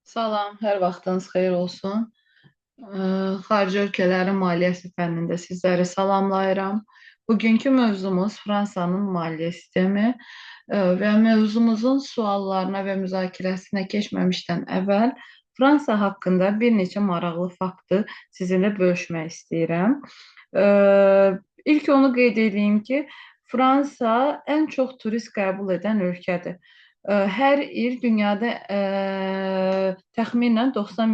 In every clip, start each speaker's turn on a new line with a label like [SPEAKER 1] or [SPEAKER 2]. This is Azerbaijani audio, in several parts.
[SPEAKER 1] Salam, hər vaxtınız xeyir olsun. Xarici ölkələrin maliyyəsi fənnində sizləri salamlayıram. Bugünkü mövzumuz Fransanın maliyyə sistemi və mövzumuzun suallarına və müzakirəsinə keçməmişdən əvvəl Fransa haqqında bir neçə maraqlı faktı sizinlə bölüşmək istəyirəm. İlk onu qeyd edeyim ki, Fransa ən çox turist qəbul edən ölkədir. Hər il dünyada təxminən 90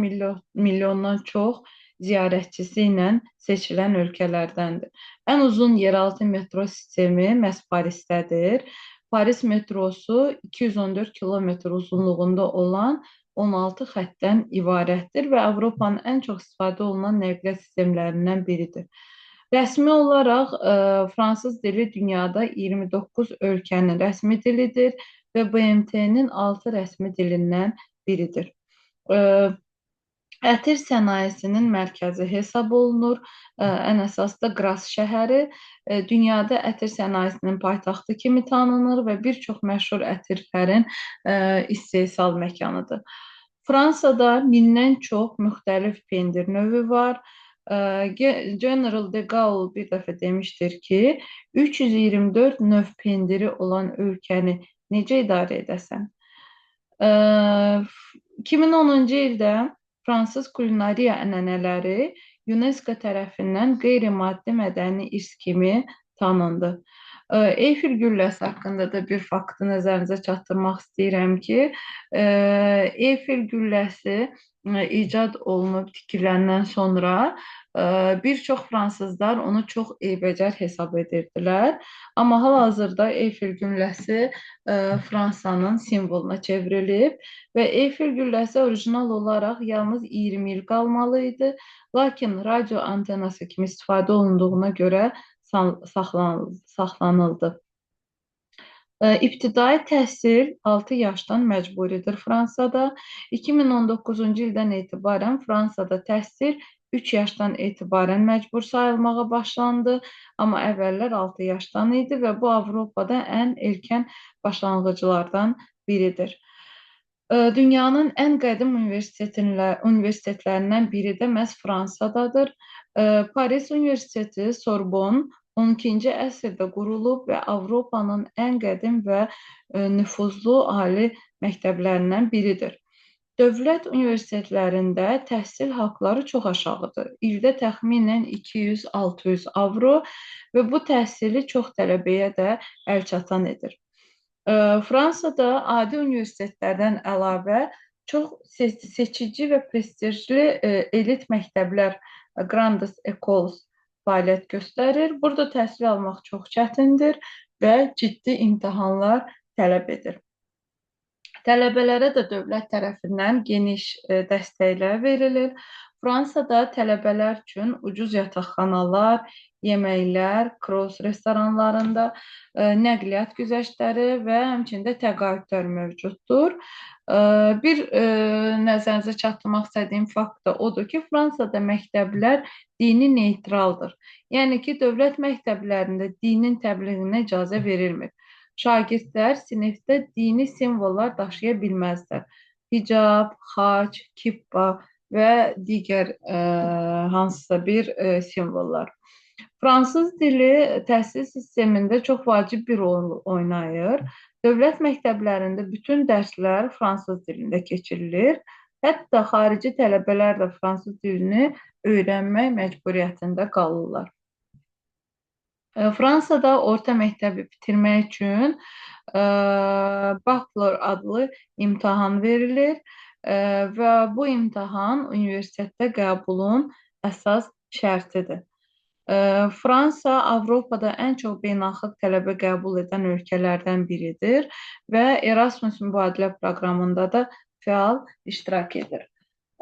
[SPEAKER 1] milyondan çox ziyarətçisi ilə seçilən ölkələrdəndir. Ən uzun yeraltı metro sistemi məhz Parisdədir. Paris metrosu 214 kilometr uzunluğunda olan 16 xəttdən ibarətdir və Avropanın ən çox istifadə olunan nəqliyyat sistemlərindən biridir. Rəsmi olaraq fransız dili dünyada 29 ölkənin rəsmi dilidir və BMT-nin 6 rəsmi dilindən biridir. Ətir sənayesinin mərkəzi hesab olunur. Ən əsası da Qras şəhəri dünyada ətir sənayesinin paytaxtı kimi tanınır və bir çox məşhur ətirlərin istehsal məkanıdır. Fransada mindən çox müxtəlif pendir növü var. General de Gaulle bir dəfə demişdir ki, 324 növ pendiri olan ölkəni necə idarə edəsən? 2010-cu ildə fransız kulinariya ənənələri UNESCO tərəfindən qeyri-maddi mədəni irs kimi tanındı. Eyfel gülləsi haqqında da bir faktı nəzərinizə çatdırmaq istəyirəm ki, Eyfel gülləsi icad olunub tikiləndən sonra bir çox fransızlar onu çox eybəcər hesab edirdilər. Amma hal-hazırda Eyfel gülləsi Fransanın simvoluna çevrilib və Eyfel gülləsi orijinal olaraq yalnız 20 il qalmalı idi. Lakin radio antenası kimi istifadə olunduğuna görə saxlanıldı. İbtidai təhsil 6 yaşdan məcburidir Fransada. 2019-cu ildən etibarən Fransada təhsil 3 yaşdan etibarən məcbur sayılmağa başlandı. Amma əvvəllər 6 yaşdan idi və bu Avropada ən erkən başlanğıclardan biridir. Dünyanın ən qədim universitetlərindən biri də məhz Fransadadır. Paris Universiteti, Sorbonne 12-ci əsrdə qurulub və Avropanın ən qədim və nüfuzlu ali məktəblərindən biridir. Dövlət universitetlərində təhsil haqqları çox aşağıdır. İldə təxminən 200-600 avro və bu təhsili çox tələbəyə də əlçatan edir. Fransada adi universitetlərdən əlavə çox seçici və prestijli elit məktəblər, Grandes Écoles fəaliyyət göstərir. Burada təhsil almaq çox çətindir və ciddi imtahanlar tələb edir. Tələbələrə də dövlət tərəfindən geniş dəstəklər verilir. Fransada tələbələr üçün ucuz yataqxanalar, yeməklər, Kroos restoranlarında nəqliyyat güzəştləri və həmçində təqaüdlər mövcuddur. Bir nəzərinizə çatdırmaq istədiyim fakt da odur ki, Fransada məktəblər dini neytraldır. Yəni ki, dövlət məktəblərində dinin təbliğinə icazə verilmir. Şagirdlər sinifdə dini simvollar daşıya bilməzlər. Hicab, xaç, kippa və digər hansısa bir simvollar. Fransız dili təhsil sistemində çox vacib bir rol oynayır. Dövlət məktəblərində bütün dərslər fransız dilində keçirilir. Hətta xarici tələbələr də fransız dilini öyrənmək məcburiyyətində qalırlar. Fransada orta məktəbi bitirmək üçün Bachelor adlı imtahan verilir və bu imtahan universitetdə qəbulun əsas şərtidir. Fransa Avropada ən çox beynəlxalq tələbə qəbul edən ölkələrdən biridir və Erasmus mübadilə proqramında da fəal iştirak edir.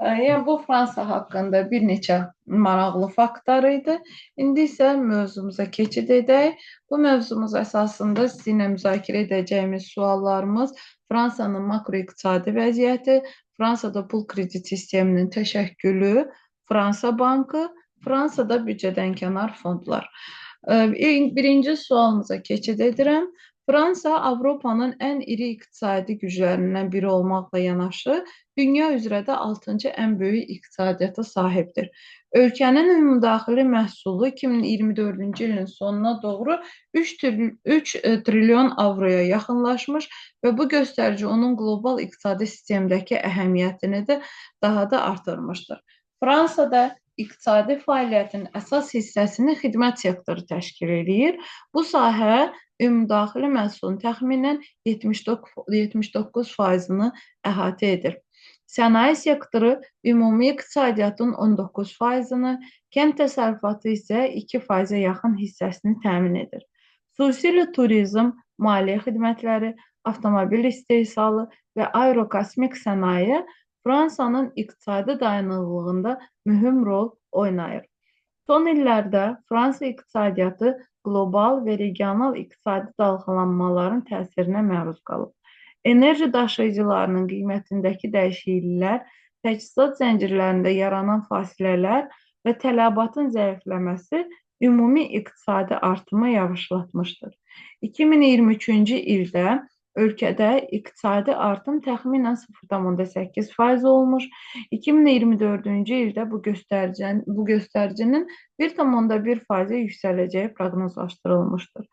[SPEAKER 1] Yəni bu Fransa haqqında bir neçə maraqlı faktlar idi. İndi isə mövzumuza keçid edək. Bu mövzumuz əsasında sizinlə müzakirə edəcəyimiz suallarımız Fransanın makroiqtisadi vəziyyəti, Fransada pul kredit sisteminin təşəkkülü, Fransa bankı, Fransada büdcədən kənar fondlar. Birinci sualımıza keçid edirəm. Fransa Avropanın ən iri iqtisadi güclərindən biri olmaqla yanaşı, dünya üzrə də 6-cı ən böyük iqtisadiyyata sahibdir. Ölkənin ümumdaxili məhsulu 2024-cü ilin sonuna doğru 3 trilyon avroya yaxınlaşmış və bu göstərici onun qlobal iqtisadi sistemdəki əhəmiyyətini də daha da artırmışdır. Fransada iqtisadi fəaliyyətin əsas hissəsini xidmət sektoru təşkil edir. Bu sahə ümumdaxili məhsulun təxminən 79%-ni əhatə edir. Sənaye sektoru ümumi iqtisadiyyatın 19%-ni, kənd təsərrüfatı isə 2%-ə yaxın hissəsini təmin edir. Xüsusilə turizm, maliyyə xidmətləri, avtomobil istehsalı və aerokosmik sənaye Fransanın iqtisadi dayanıqlığında mühüm rol oynayır. Son illərdə Fransa iqtisadiyyatı qlobal və regional iqtisadi dalğalanmaların təsirinə məruz qalıb. Enerji daşıyıcılarının qiymətindəki dəyişikliklər, təchizat zəncirlərində yaranan fasilələr və tələbatın zəifləməsi ümumi iqtisadi artımı yavaşlatmışdır. 2023-cü ildə ölkədə iqtisadi artım təxminən 0,8% olmuş. 2024-cü ildə bu göstəricinin 1,1%-ə yüksələcəyi proqnozlaşdırılmışdır.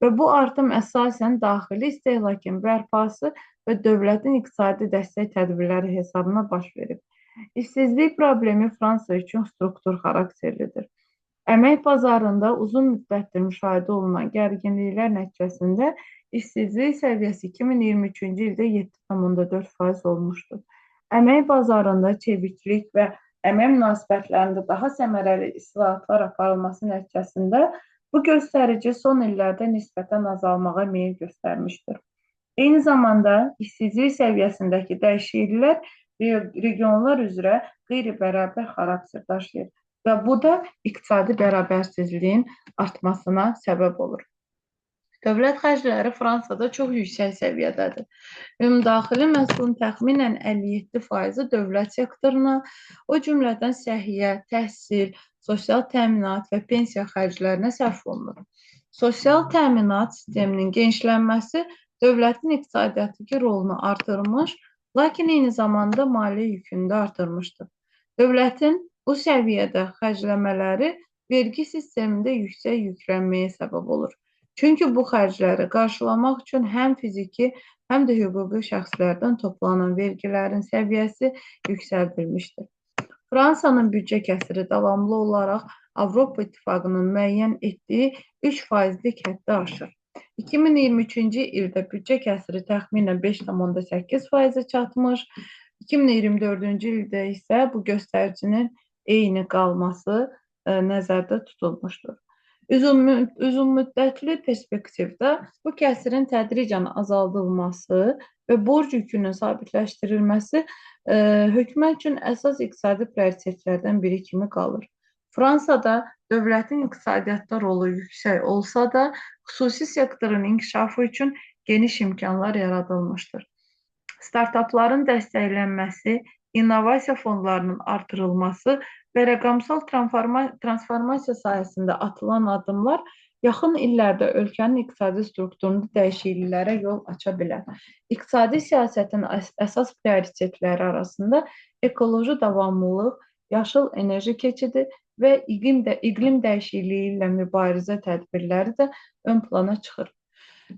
[SPEAKER 1] Və bu artım əsasən daxili istehlakın bərpası və dövlətin iqtisadi dəstək tədbirləri hesabına baş verib. İşsizlik problemi Fransa üçün struktur xarakterlidir. Əmək bazarında uzun müddətdir müşahidə olunan gərginliklər nəticəsində işsizlik səviyyəsi 2023-cü ildə 7,4% olmuşdur. Əmək bazarında çeviklik və əmək münasibətlərində daha səmərəli islahatlar aparılması nəticəsində bu göstərici son illərdə nisbətən azalmağa meyil göstərmişdir. Eyni zamanda işsizlik səviyyəsindəki dəyişikliklər regionlar üzrə qeyri-bərabər xarakter daşıyır və bu da iqtisadi bərabərsizliyin artmasına səbəb olur. Dövlət xərcləri Fransada çox yüksək səviyyədədir. Ümumdaxili məhsulun təxminən 57%-i dövlət sektoruna, o cümlədən səhiyyə, təhsil, sosial təminat və pensiya xərclərinə sərf olunur. Sosial təminat sisteminin genişlənməsi dövlətin iqtisadiyyatdakı rolunu artırmış, lakin eyni zamanda maliyyə yükünü də artırmışdır. Dövlətin bu səviyyədə xərcləmələri vergi sistemində yüksək yüklənməyə səbəb olur. Çünki bu xərcləri qarşılamaq üçün həm fiziki, həm də hüquqi şəxslərdən toplanan vergilərin səviyyəsi yüksəldilmişdir. Fransanın büdcə kəsiri davamlı olaraq Avropa İttifaqının müəyyən etdiyi 3%-lik həddi aşır. 2023-cü ildə büdcə kəsiri təxminən 5,8%-ə çatmış, 2024-cü ildə isə bu göstəricinin eyni qalması nəzərdə tutulmuşdur. Uzunmüddətli perspektivdə bu kəsirin tədricən azaldılması və borc yükünün sabitləşdirilməsi hökumət üçün əsas iqtisadi prioritetlərdən biri kimi qalır. Fransada dövlətin iqtisadiyyatda rolu yüksək olsa da, xüsusi sektorun inkişafı üçün geniş imkanlar yaradılmışdır. Startapların dəstəklənməsi, innovasiya fondlarının artırılması və rəqəmsal transformasiya sayəsində atılan addımlar yaxın illərdə ölkənin iqtisadi strukturunda dəyişikliklərə yol aça bilər. İqtisadi siyasətin əsas prioritetləri arasında ekoloji davamlılıq, yaşıl enerji keçidi və iqlim dəyişikliyi ilə mübarizə tədbirləri də ön plana çıxır.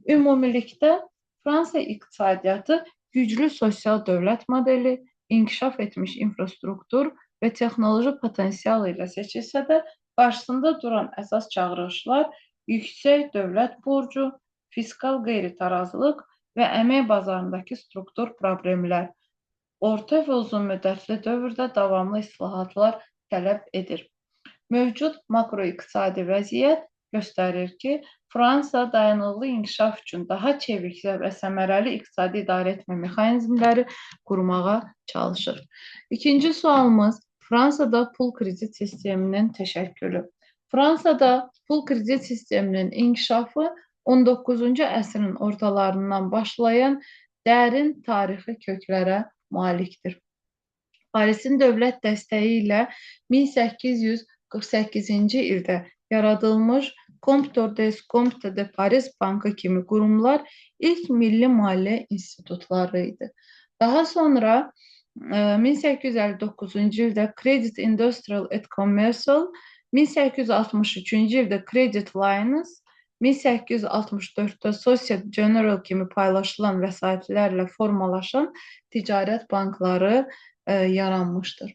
[SPEAKER 1] Ümumilikdə Fransa iqtisadiyyatı güclü sosial dövlət modeli, inkişaf etmiş infrastruktur və texnoloji potensial ilə seçilsə də, qarşısında duran əsas çağırışlar yüksək dövlət borcu, fiskal qeyri-tarazlıq və əmək bazarındakı struktur problemlər orta və uzun müddətli dövrdə davamlı islahatlar tələb edir. Mövcud makroiqtisadi vəziyyət göstərir ki, Fransa dayanıqlı inkişaf üçün daha çevik və səmərəli iqtisadi idarə etmə mexanizmləri qurmağa çalışır. İkinci sualımız Fransada pul kredit sisteminin təşəkkülü. Fransada pul kredit sisteminin inkişafı 19-cu əsrin ortalarından başlayan dərin tarixi köklərə malikdir. Parisin dövlət dəstəyi ilə 1848-ci ildə yaradılmış Compte d'Escompte de Paris Bankı kimi qurumlar ilk milli maliyyə institutları idi. Daha sonra 1859-cu ildə Credit Industrial et Commercial, 1863-cü ildə Credit Lyons, 1864-də Societe Generale kimi paylaşılan vəsaitlərlə formalaşan ticarət bankları yaranmışdır.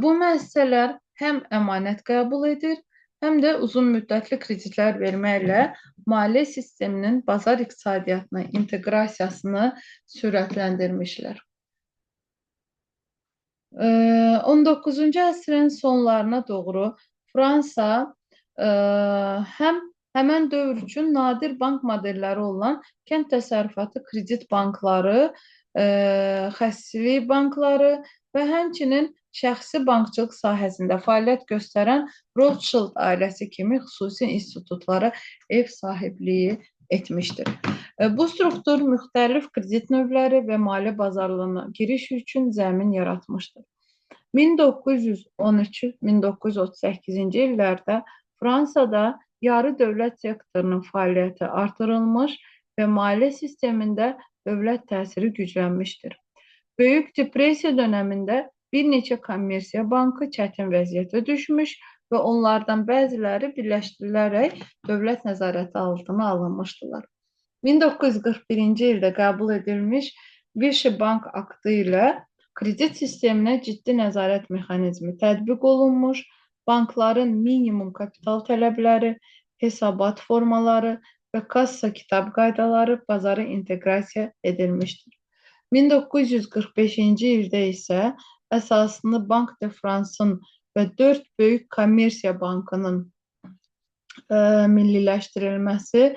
[SPEAKER 1] Bu müəssisələr həm əmanət qəbul edir, həm də uzun müddətli kreditlər verməklə maliyyə sisteminin bazar iqtisadiyyatına inteqrasiyasını sürətləndirmişlər. 19-cu əsrin sonlarına doğru Fransa həm həmən dövr üçün nadir bank modelləri olan kənd təsərrüfatı kredit bankları, xəstəlik bankları və həmçinin şəxsi bankçılıq sahəsində fəaliyyət göstərən Rothschild ailəsi kimi xüsusi institutlara ev sahibliyi etmişdir. Bu struktur müxtəlif kredit növləri və maliyyə bazarlığına giriş üçün zəmin yaratmışdır. 1913-1938-ci illərdə Fransada yarı dövlət sektorunun fəaliyyəti artırılmış və maliyyə sistemində dövlət təsiri güclənmişdir. Böyük depressiya dönəmində bir neçə kommersiya bankı çətin vəziyyətə düşmüş və onlardan bəziləri birləşdirilərək dövlət nəzarəti altına alınmışdılar. 1941-ci ildə qəbul edilmiş Vichy Bank aktı ilə kredit sisteminə ciddi nəzarət mexanizmi tətbiq olunmuş, bankların minimum kapital tələbləri, hesabat formaları və kassa kitab qaydaları bazara inteqrasiya edilmişdir. 1945-ci ildə isə əsasını Bank de France'ın və 4 böyük kommersiya bankının milliləşdirilməsi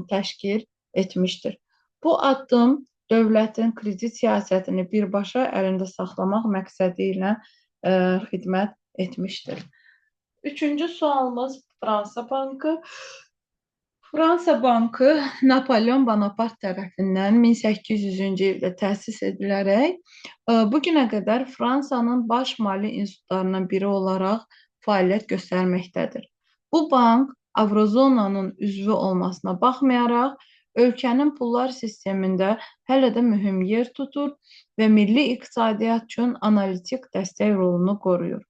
[SPEAKER 1] təşkil etmişdir. Bu addım dövlətin kredit siyasətini birbaşa əlində saxlamaq məqsədi ilə xidmət etmişdir. Üçüncü sualımız Fransa Bankı. Fransa Bankı Napolyon Bonaparte tərəfindən 1800-cü ildə təsis edilərək bugünə qədər Fransanın baş maliyyə institutlarından biri olaraq fəaliyyət göstərməkdədir. Bu bank Avrozonanın üzvü olmasına baxmayaraq, ölkənin pullar sistemində hələ də mühüm yer tutur və milli iqtisadiyyat üçün analitik dəstək rolunu qoruyur.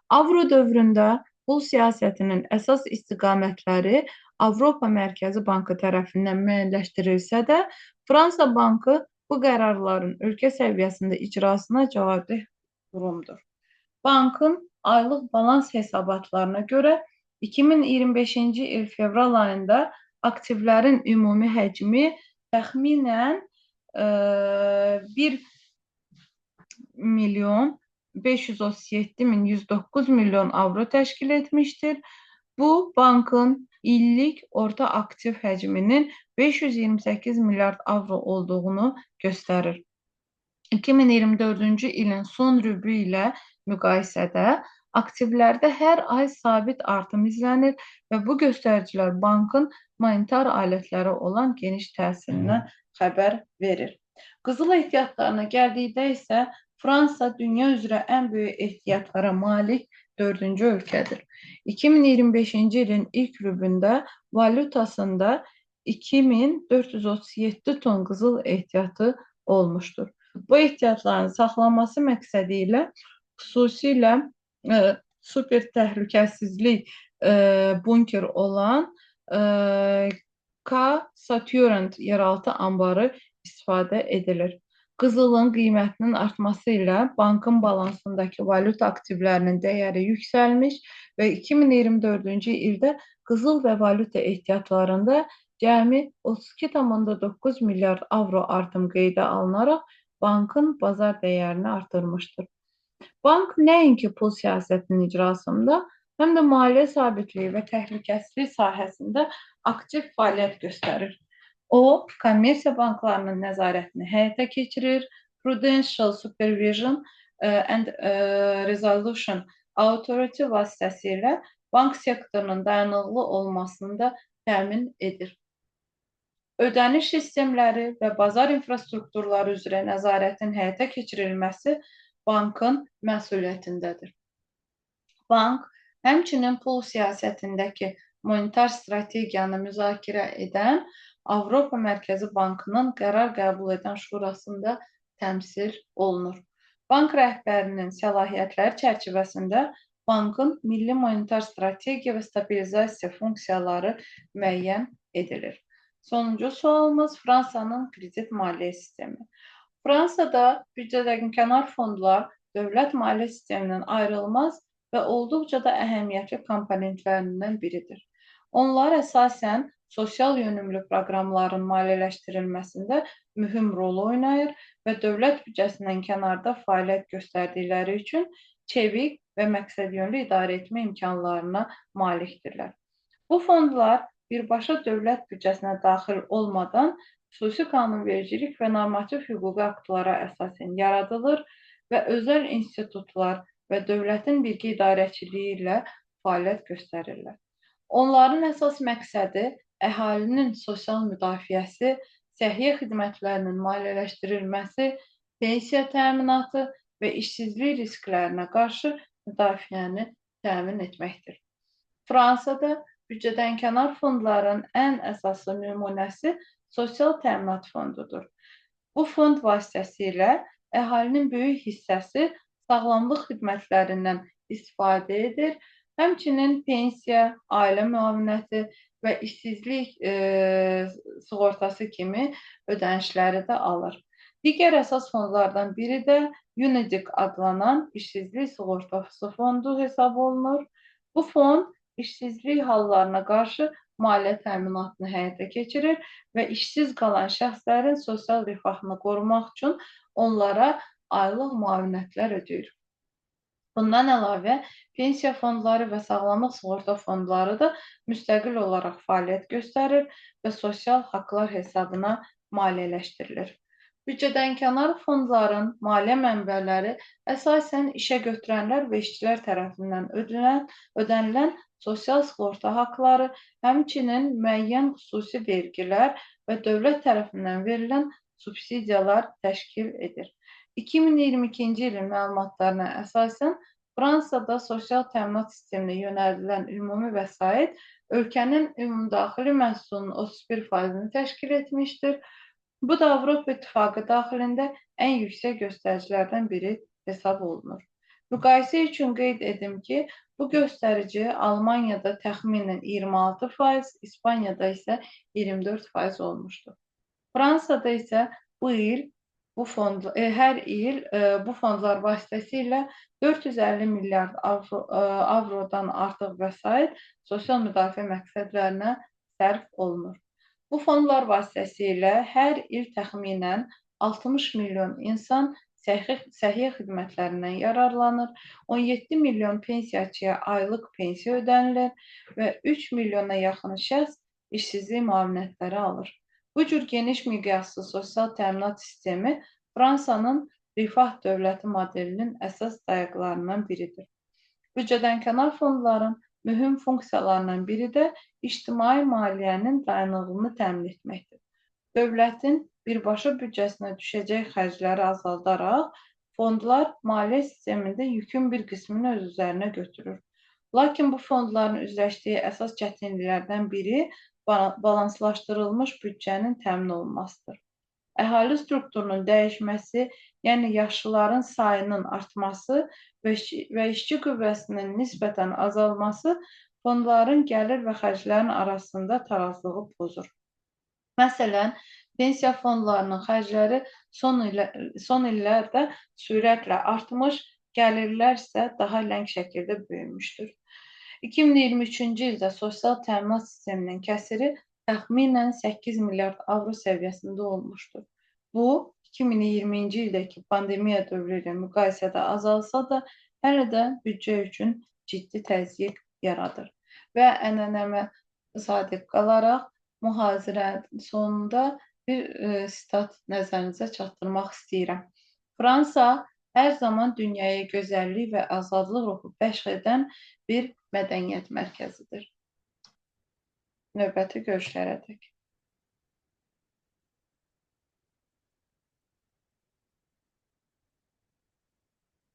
[SPEAKER 1] Avro dövründə pul siyasətinin əsas istiqamətləri Avropa Mərkəzi Bankı tərəfindən müəyyənləşdirilsə də, Fransa Bankı bu qərarların ölkə səviyyəsində icrasına cavabdeh qurumdur. Bankın aylıq balans hesabatlarına görə 2025-ci il fevral ayında aktivlərin ümumi həcmi təxminən 1 milyon 537.109 milyon avro təşkil etmişdir. Bu, bankın illik orta aktiv həcminin 528 milyard avro olduğunu göstərir. 2024-cü ilin son rübü ilə müqayisədə aktivlərdə hər ay sabit artım izlənir və bu göstəricilər bankın monetar alətləri olan geniş təsirindən xəbər verir. Qızıl ehtiyatlarına gəldikdə isə Fransa dünya üzrə ən böyük ehtiyatlara malik 4-cü ölkədir. 2025-ci ilin ilk rübündə valyutasında 2437 ton qızıl ehtiyatı olmuşdur. Bu ehtiyatların saxlanması məqsədi ilə xüsusilə super təhlükəsizlik bunker olan K-Saturn yeraltı anbarı istifadə edilir. Qızılın qiymətinin artması ilə bankın balansındakı valyuta aktivlərinin dəyəri yüksəlmiş və 2024-cü ildə qızıl və valyuta ehtiyatlarında cəmi 32,9 milyard avro artım qeydə alınaraq bankın bazar dəyərini artırmışdır. Bank nəinki pul siyasətinin icrasında, həm də maliyyə sabitliyi və təhlükəsizlik sahəsində aktiv fəaliyyət göstərir. O, kommersiya banklarının nəzarətini həyata keçirir, Prudential Supervision and Resolution Authority vasitəsilə bank sektorunun dayanıqlı olmasını da təmin edir. Ödəniş sistemləri və bazar infrastrukturları üzrə nəzarətin həyata keçirilməsi bankın məsuliyyətindədir. Bank Həmçinin pul siyasətindəki monetar strategiyanı müzakirə edən Avropa Mərkəzi Bankının qərar qəbul edən şurasında təmsil olunur. Bank rəhbərinin səlahiyyətləri çərçivəsində bankın milli monetar strategiya və stabilizasiya funksiyaları müəyyən edilir. Sonuncu sualımız Fransanın kredit maliyyə sistemi. Fransada büdcədənkənar fondlar dövlət maliyyə sisteminin ayrılmaz və olduqca da əhəmiyyətli komponentlərindən biridir. Onlar əsasən sosial yönümlü proqramların maliyyələşdirilməsində mühüm rol oynayır və dövlət büdcəsindən kənarda fəaliyyət göstərdikləri üçün çevik və məqsədyönlü idarə etmə imkanlarına malikdirlər. Bu fondlar birbaşa dövlət büdcəsinə daxil olmadan xüsusi qanunvericilik və normativ hüquqi aktlara əsasən yaradılır və özəl institutlar və dövlətin birgə idarəçiliyi ilə fəaliyyət göstərirlər. Onların əsas məqsədi əhalinin sosial müdafiəsi, səhiyyə xidmətlərinin maliyyələşdirilməsi, pensiya təminatı və işsizlik risklərinə qarşı müdafiəni təmin etməkdir. Fransada büdcədənkənar fondların ən əsaslı nümunəsi sosial təminat fondudur. Bu fond vasitəsilə əhalinin böyük hissəsi sağlamlıq xidmətlərindən istifadə edir. Həmçinin pensiya, ailə müavinəti və işsizlik sığortası kimi ödənişləri də alır. Digər əsas fondlardan biri də UNIDIC adlanan işsizlik sığortası fondu hesab olunur. Bu fond işsizlik hallarına qarşı maliyyə təminatını həyata keçirir və işsiz qalan şəxslərin sosial rifahını qorumaq üçün onlara aylıq müavinətlər ödəyir. Bundan əlavə, pensiya fondları və sağlamlıq sığorta fondları da müstəqil olaraq fəaliyyət göstərir və sosial haqlar hesabına maliyyələşdirilir. Büdcədənkənar fondların maliyyə mənbələri əsasən işə götürənlər və işçilər tərəfindən ödənilən sosial sığorta haqları, həmçinin müəyyən xüsusi vergilər və dövlət tərəfindən verilən subsidiyalar təşkil edir. 2022-ci ilin məlumatlarına əsasən Fransada sosial təminat sisteminə yönəldilən ümumi vəsait ölkənin ümumdaxili məhsulunun 31%-ni təşkil etmişdir. Bu da Avropa İttifaqı daxilində ən yüksək göstəricilərdən biri hesab olunur. Müqayisə üçün qeyd edim ki, bu göstərici Almaniyada təxminən 26%, İspaniyada isə 24% olmuşdur. Fransada isə hər il bu fondlar vasitəsilə 450 milyard avrodan artıq vəsait sosial müdafiə məqsədlərinə sərf olunur. Bu fondlar vasitəsilə hər il təxminən 60 milyon insan səhiyyə xidmətlərindən yararlanır, 17 milyon pensiyaçıya aylıq pensiya ödənilir və 3 milyona yaxın şəxs işsizlik müavinətləri alır. Bu cür geniş miqyaslı sosial təminat sistemi Fransanın rifah dövləti modelinin əsas dayaqlarından biridir. Büdcədənkənar fondların mühüm funksiyalarından biri də ictimai maliyyənin dayanıqlığını təmin etməkdir. Dövlətin birbaşa büdcəsinə düşəcək xərcləri azaldaraq, fondlar maliyyə sistemində yükün bir qismini öz üzərinə götürür. Lakin bu fondların üzləşdiyi əsas çətinliklərdən biri balanslaşdırılmış büdcənin təmin olunmasıdır. Əhali strukturunun dəyişməsi, yəni yaşlıların sayının artması və işçi qüvvəsinin nisbətən azalması fondların gəlir və xərclərin arasında tarazlığı pozur. Məsələn, pensiya fondlarının xərcləri son illərdə sürətlə artmış, gəlirlər isə daha ləng şəkildə böyümüşdür. 2023-cü ildə sosial təminat sisteminin kəsiri təxminən 8 milyard avro səviyyəsində olmuşdur. Bu, 2020-ci ildəki pandemiya dövrü ilə müqayisədə azalsa da, hələ də büdcə üçün ciddi təzyiq yaradır. Və ənənəmə sadiq qalaraq mühazirənin sonunda bir sitat nəzərinizə çatdırmaq istəyirəm. Fransa hər zaman dünyaya gözəllik və azadlıq ruhu bəxş edən bir mədəniyyət mərkəzidir. Növbəti görüşlərə dək.